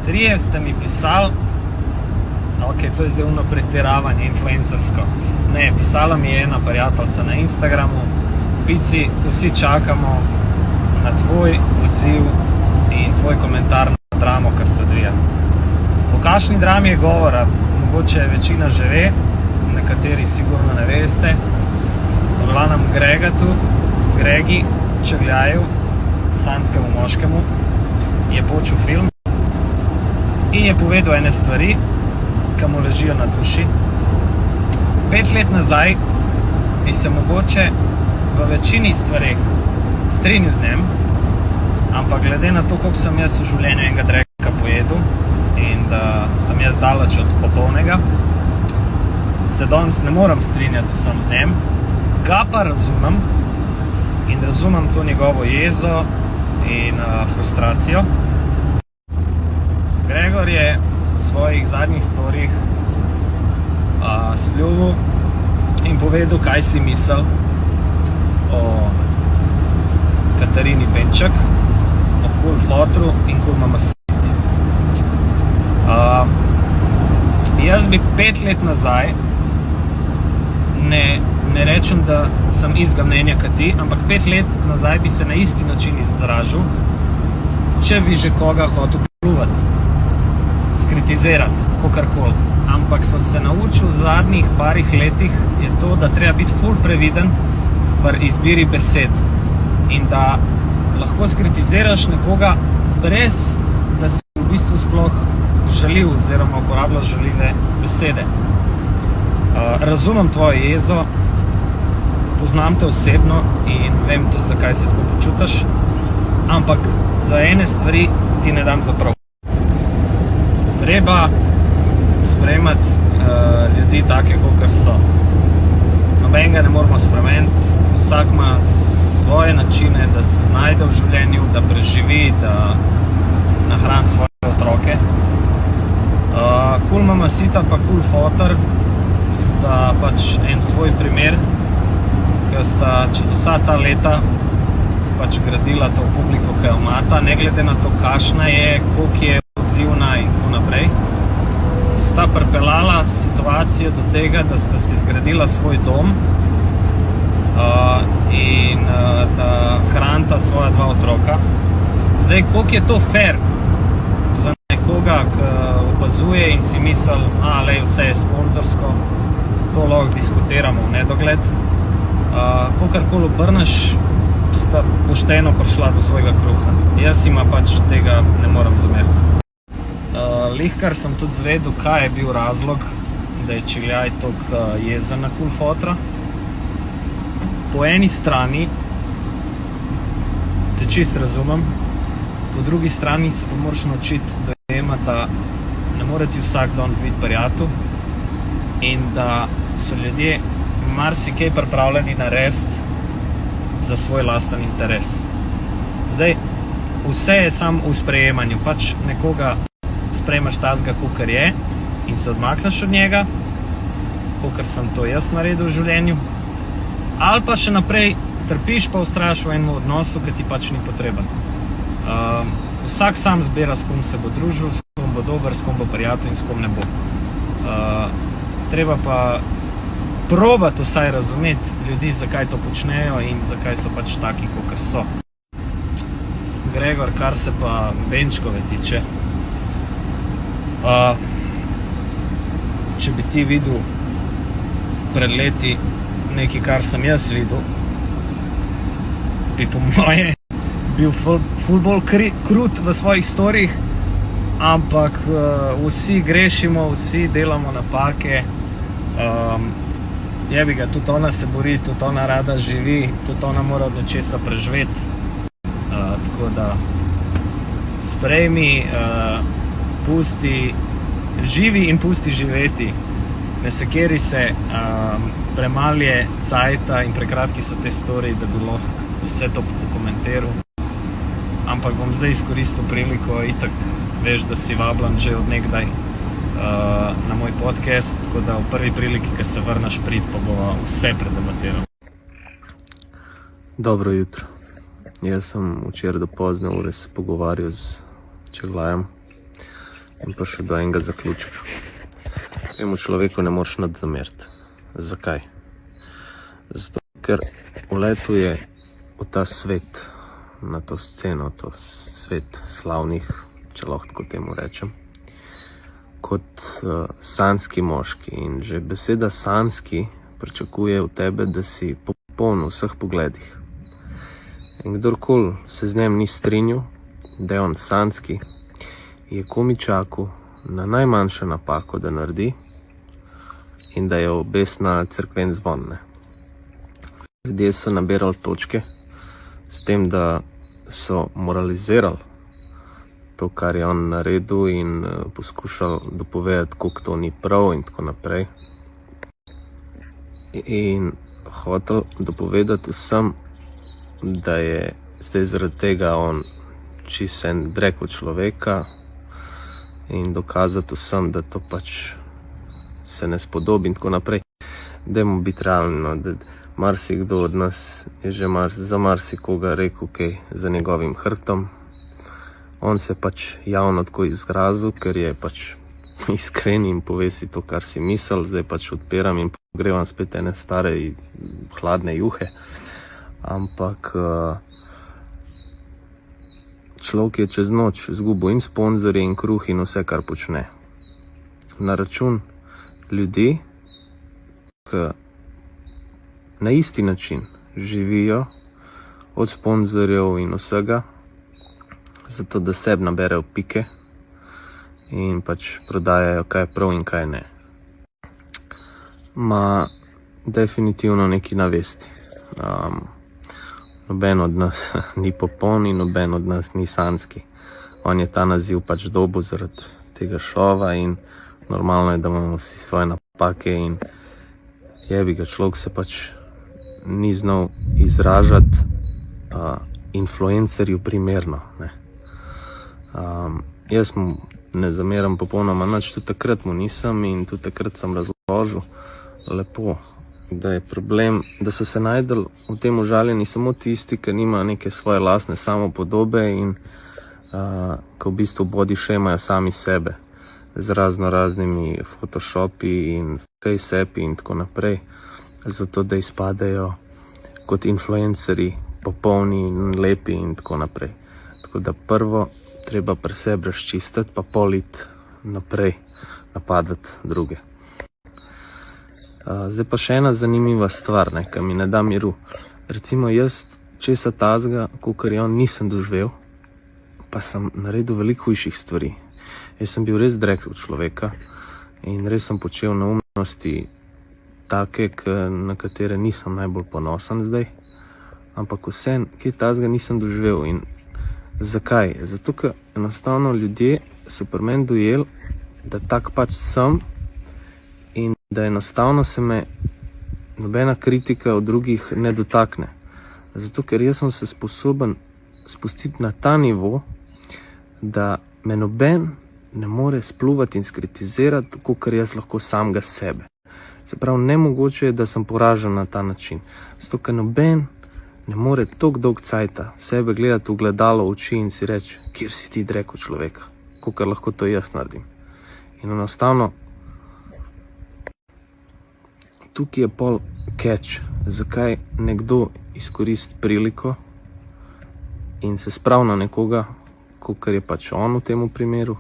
Trije ste mi pisali, ok, to je zdaj ono pretiravanje influencersko. Ne, pisala mi je ena prijateljica na Instagramu, Pici, vsi čakamo na tvoj odziv in tvoj komentar na dramo, ki se odvija. O kakšni drami je govora, mogoče večina že ve, nekateri sigurno ne veste. V glavnem Gregi Črljaju, sanskemu moškemu, je počel film in je povedal ene stvari, ki mu ležijo na duši. 5 let nazaj bi se mogoče v večini stvareh strinjal z njim, ampak glede na to, koliko sem jaz v življenju enega dreka pojedel in da sem jaz daleč od popolnega, se danes ne moram strinjati vsem z njim, ga pa razumem in razumem to njegovo jezo in frustracijo. Gregor je v svojih zadnjih storjih spljuvil in povedal, kaj si misel o Katarini Benček, o Cool Fotru in Cool Mama City. Jaz bi 5 let nazaj, ne rečem, da sem istega mnenja kot ti, ampak 5 let nazaj bi se na isti način izražal, če bi že koga hotel pljuvati, skritizirati, kakorkoli. Ampak sem se naučil v zadnjih parih letih, je to, da treba biti ful previden pri izbiri besed in da lahko skritiziraš nekoga brez, da si v bistvu sploh žalil oziroma uporabljaš žaljive besede. Razumem tvojo jezo, poznam te osebno in vem tudi, zakaj se tako počutiš, ampak za ene stvari ti ne dam za prav. Treba sprejemati ljudi take, kakor so. Nobenega ne moramo spremeniti, vsak ima svoje načine, da se znajde v življenju, da preživi, da nahrani svoje otroke. Cool Mama City pa Cool Foter sta pač en svoj primer, ki sta čez vsa ta leta pač gradila to publiko, ki jo imata, ne glede na to, kakšna je, koliko je odzivna in tako naprej. Sta pripeljala situacijo do tega, da sta si zgradila svoj dom in da hranita svoja 2 otroka. Zdaj, koliko je to fair za nekoga, ki opazuje in si misli, vse je sponzorsko, to lahko diskutiramo v nedogled. Kokarkoli obrneš, sta pošteno prišla do svojega kruha. Jaz ima pač tega ne moram zameriti. Lihkar sem tudi zvedel, kaj je bil razlog, da je Črljaj toliko jezen na Cool Fotra. Po eni strani te čist razumem, po drugi strani se pa moraš naučiti dojemati, da ne more ti vsak danes biti prijatelj in da so ljudje marsikaj pripravljeni narediti za svoj lasten interes. Zdaj, vse je samo v sprejemanju, pač nekoga sprejmaš tazga, kakor je in se odmakneš od njega, kakor sem to jaz naredil v življenju, ali pa še naprej trpiš pa vztrajaš v enem odnosu, ki ti pač ni potreben. Vsak sam zbira, s kom se bo družil, s kom bo dober, s kom bo prijatelj in s kom ne bo. Treba pa probati vsaj razumeti ljudi, zakaj to počnejo in zakaj so pač taki, kakor so. Gregor, kar se pa Benčkove tiče, če bi ti videl pred leti nekaj, kar sem jaz videl, bi po moje bil ful bolj krut v svojih storijih, ampak vsi grešimo, vsi delamo napake, jebiga, tudi ona se bori, tudi ona rada živi, tudi ona mora od nečesa preživeti, tako da sprejmi, pusti, živi in pusti živeti, ne sekeri se, premalo je cajta in prekratki so te storiji, da bi lahko vse to pokomentiral, ampak bom zdaj izkoristil priliko, itak veš, da si vabljen že od nekdaj na moj podcast, tako da v prvi priliki, ko se vrneš prid, pa bo vse predebatiral. Dobro jutro. Jaz sem včeraj do pozne ure se pogovarjal z Črljajem in prišel do enega zaključka. Temu človeku ne moreš nič zameriti. Zakaj? Zato, ker vletuje v ta svet, na to sceno, to svet slavnih, če lahko tako temu rečem, kot sanski moški. In že beseda sanski pričakuje v tebe, da si popoln v vseh pogledih. In kdorkoli se z njem ni strinjal, da je on sanski, je komi čakal na najmanjšo napako, da naredi in da je obesna cerkven zvon. Ljudje so nabirali točke s tem, da so moralizirali to, kar je on naredil in poskušali dopovedati, koliko to ni prav in tako naprej. In hotel dopovedati vsem, da je zdaj zaradi tega on čisto en drek od človeka in dokazati vsem, da to pač se ne spodobi in tako naprej. Dajmo biti realni, no, da marsikdo od nas je že za marsikoga rekel kaj za njegovim hrbtom. On se pač javno tako izrazil, ker je pač iskren in pove si to, kar si misel. Zdaj pač odpiram in pogrevam spet ene stare hladne juhe. Ampak človek je čez noč izgubil in sponzorje in kruh in vse, kar počne. Na račun ljudi, ki na isti način živijo od sponzorjev in vsega, zato da sebi naberejo pike in pač prodajajo, kaj je prav in kaj ne. Ma definitivno neki navesti. Noben od nas ni popoln in noben od nas ni sanski. On je ta naziv pač dobil zaradi tega šova in normalno je, da imamo vsi svoje napake in jebiga, človek se pač ni znal izražati influencerju primerno. Jaz mu ne zameram popolnoma nič, tudi takrat mu nisem in tudi takrat sem razložil lepo, da je problem, da so se najdel v tem užaljeni samo tisti, ki nima neke svoje lastne samopodobe in ko v bistvu body shamajo sami sebe z raznimi photoshopi in face-appi in tako naprej, zato da izpadejo kot influencerji, popolni in lepi in tako naprej. Tako da prvo treba pri sebi razčistiti, pa polit naprej napadati druge. Zdaj pa še ena zanimiva stvar, ki mi ne da miru. Recimo jaz česa tazga, kakor je on, nisem doživel, pa sem naredil veliko hujših stvari. Jaz sem bil res drek od človeka in res sem počel neumnosti take, na katere nisem najbolj ponosen zdaj, ampak vseeno, kaj tazga nisem doživel. In zakaj? Zato, ker enostavno ljudje so pri meni dojeli, da tak pač sem in da enostavno se me nobena kritika od drugih ne dotakne. Zato, ker jaz sem se sposoben spustiti na ta nivo, da me noben ne more spluvati in skritizirati, kakor jaz lahko samega sebe. Se pravi, nemogoče je, da sem poražen na ta način. Zato, ker noben ne more toliko dolg cajta sebe gledati v gledalo oči in si reči, kjer si ti dreko človeka, kakor lahko to jaz naredim. In enostavno, tukaj je pol catch, zakaj nekdo izkoristi priliko in se spravi na nekoga, kakor je pač on v tem primeru,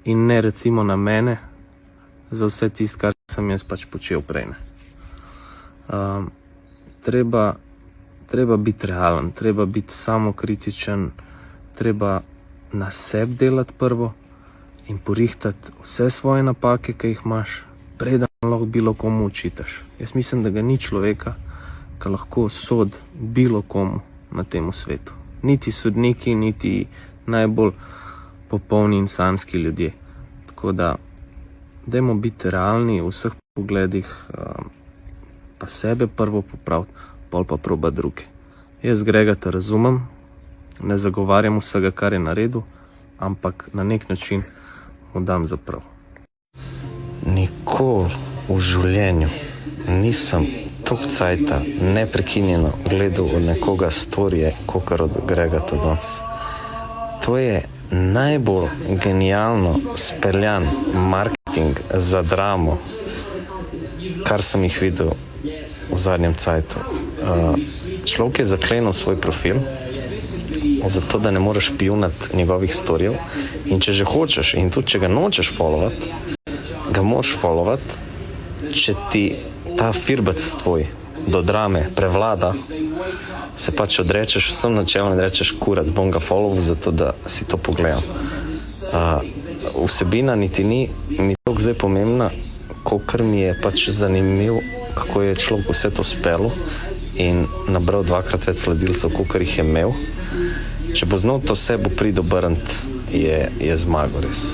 in ne recimo na mene, za vse tisto, kar sem jaz pač počel prej. Treba biti realen, treba biti samokritičen, treba na sebi delati prvo in porihtati vse svoje napake, ki jih imaš, preden lahko bilo komu očitaš. Jaz mislim, da ga ni človeka, ki lahko sodi bilo komu na tem svetu. Niti sodniki, niti najbolj popolni in sanski ljudje. Tako da, dajmo biti realni v vseh pogledih, pa sebe prvo popraviti, pol pa proba druge. Jaz Gregata razumem, ne zagovarjam vsega, kar je naredil, ampak na nek način mu dam za prav. Nikoli v življenju nisem toliko cajta neprekinjeno gledal od nekoga storije, kakor od Gregata danes. To je najbolj genialno speljan marketing za dramo, kar sem jih videl v zadnjem cajtu. Človek je zaklenil svoj profil, zato da ne moreš pljunati njegovih storijev, in če že hočeš in tudi če ga nočeš followati, ga moraš followati, če ti ta firbec tvoj do drame prevlada, se pač odrečeš vsem načelom in rečeš, kurac, bom ga followal, zato da si to pogledam. Vsebina niti ni mi toliko zdaj pomembna, kolikor mi je pač zanimiv, kako je človek vse to spelo in nabral 2-krat več sledilcev, kolikor jih je imel. Če bo znal to sebo pridobrniti, je zmagal res.